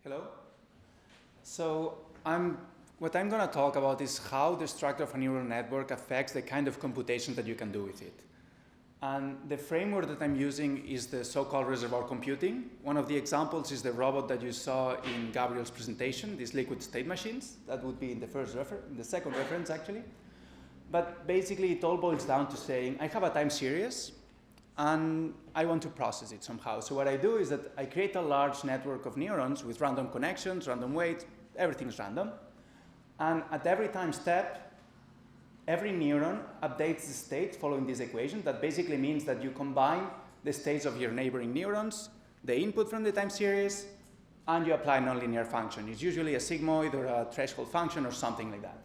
Hello. So what I'm going to talk about is how the structure of a neural network affects the kind of computation that you can do with it. And the framework that I'm using is the so-called reservoir computing. One of the examples is the robot that you saw in Gabriel's presentation, these liquid state machines. That would be in the second reference, actually. But basically, it all boils down to saying, I have a time series, and I want to process it somehow. So what I do is that I create a large network of neurons with random connections, random weights, everything's random. And at every time step, every neuron updates the state following this equation. That basically means that you combine the states of your neighboring neurons, the input from the time series, and you apply a nonlinear function. It's usually a sigmoid or a threshold function or something like that.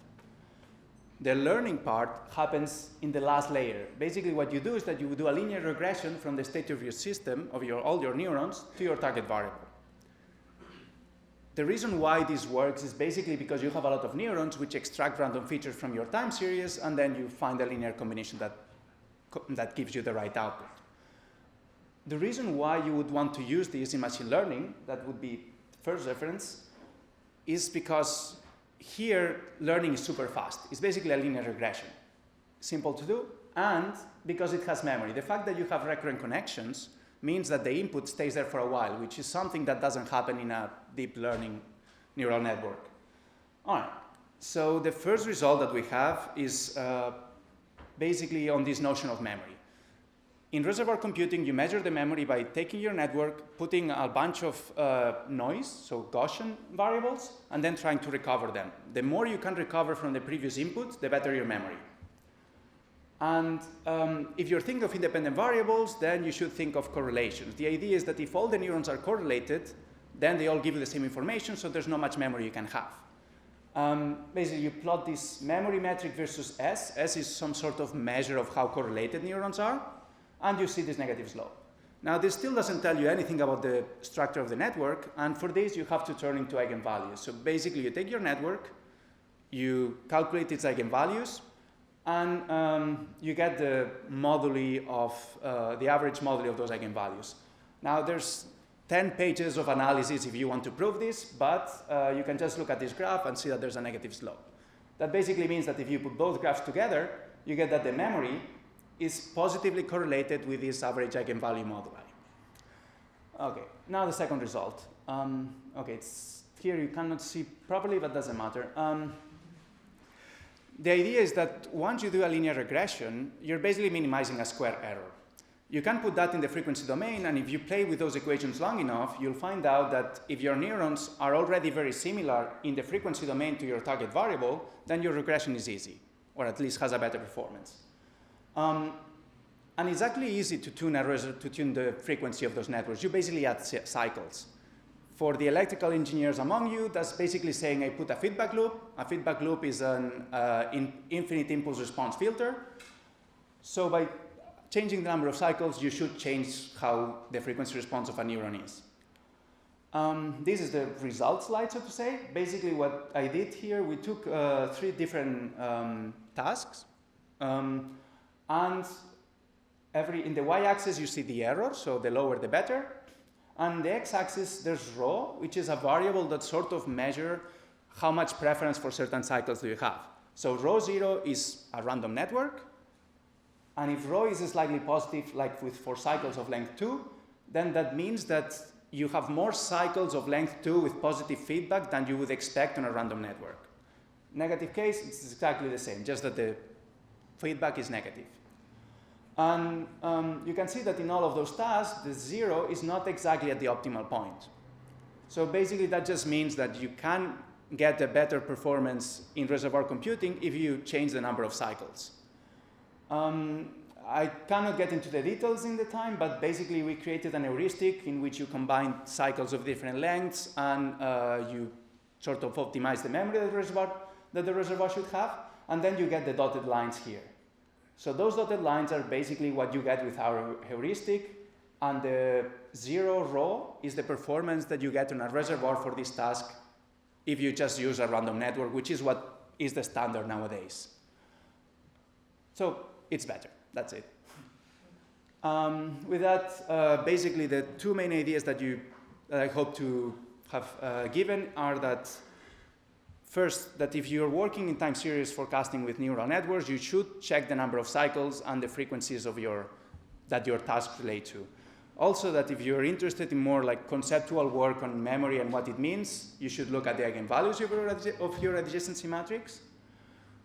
The learning part happens in the last layer. Basically, what you do is that you do a linear regression from the state of your system, of all your neurons, to your target variable. The reason why this works is basically because you have a lot of neurons which extract random features from your time series, and then you find a linear combination that gives you the right output. The reason why you would want to use this in machine learning, that would be first reference, is because here learning is super fast. It's basically a linear regression. Simple to do, and because it has memory. The fact that you have recurrent connections means that the input stays there for a while, which is something that doesn't happen in a deep learning neural network. All right, so the first result that we have is basically on this notion of memory. In reservoir computing, you measure the memory by taking your network, putting a bunch of noise, so Gaussian variables, and then trying to recover them. The more you can recover from the previous input, the better your memory. And if you're thinking of independent variables, then you should think of correlations. The idea is that if all the neurons are correlated, then they all give you the same information, so there's not much memory you can have. Basically, you plot this memory metric versus S. S is some sort of measure of how correlated neurons are, and you see this negative slope. Now, this still doesn't tell you anything about the structure of the network, and for this, you have to turn into eigenvalues. So basically, you take your network, you calculate its eigenvalues, and you get the moduli of the average moduli of those eigenvalues. Now, there's 10 pages of analysis if you want to prove this, but you can just look at this graph and see that there's a negative slope. That basically means that if you put both graphs together, you get that the memory is positively correlated with this average eigenvalue moduli. Okay, now the second result. Okay, it's here you cannot see properly, but doesn't matter. The idea is that once you do a linear regression, you're basically minimizing a square error. You can put that in the frequency domain, and if you play with those equations long enough, you'll find out that if your neurons are already very similar in the frequency domain to your target variable, then your regression is easy, or at least has a better performance. And it's actually easy to tune the frequency of those networks. You basically add cycles. For the electrical engineers among you, that's basically saying I put a feedback loop. A feedback loop is an infinite impulse response filter. So by changing the number of cycles, you should change how the frequency response of a neuron is. This is the result slide, so to say. Basically what I did here, we took 3 different tasks. And in the y-axis, you see the error, so the lower the better. On the x-axis, there's rho, which is a variable that sort of measures how much preference for certain cycles do you have. So rho 0 is a random network. And if rho is slightly positive, like for cycles of length 2, then that means that you have more cycles of length 2 with positive feedback than you would expect on a random network. Negative case, it's exactly the same, just that the feedback is negative. And you can see that in all of those tasks, the 0 is not exactly at the optimal point. So basically, that just means that you can get a better performance in reservoir computing if you change the number of cycles. I cannot get into the details in the time, but basically, we created an heuristic in which you combine cycles of different lengths, and you sort of optimize the memory that the reservoir should have, and then you get the dotted lines here. So those dotted lines are basically what you get with our heuristic, and the 0 rho is the performance that you get on a reservoir for this task if you just use a random network, which is what is the standard nowadays. So it's better, that's it. With that, basically the 2 main ideas that I hope to have given are that first, that if you're working in time series forecasting with neural networks, you should check the number of cycles and the frequencies of that your tasks relate to. Also, that if you're interested in more like conceptual work on memory and what it means, you should look at the eigenvalues of your adjacency matrix.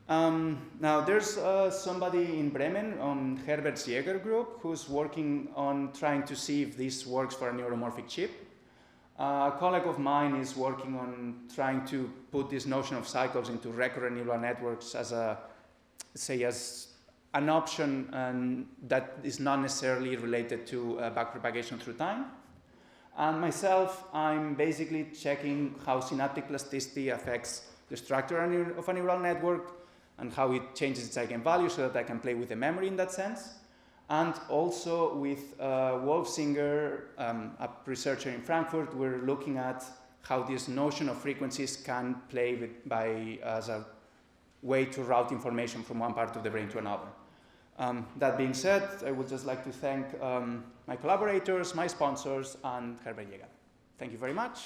Now, there's somebody in Bremen on Herbert's Jäger group who's working on trying to see if this works for a neuromorphic chip. A colleague of mine is working on trying to put this notion of cycles into recurrent neural networks as an option that is not necessarily related to backpropagation through time. And myself, I'm basically checking how synaptic plasticity affects the structure of a neural network and how it changes its eigenvalue so that I can play with the memory in that sense. And also with Wolfsinger, a researcher in Frankfurt, we're looking at how this notion of frequencies can play as a way to route information from one part of the brain to another. That being said, I would just like to thank my collaborators, my sponsors, and Herbert Jäger. Thank you very much.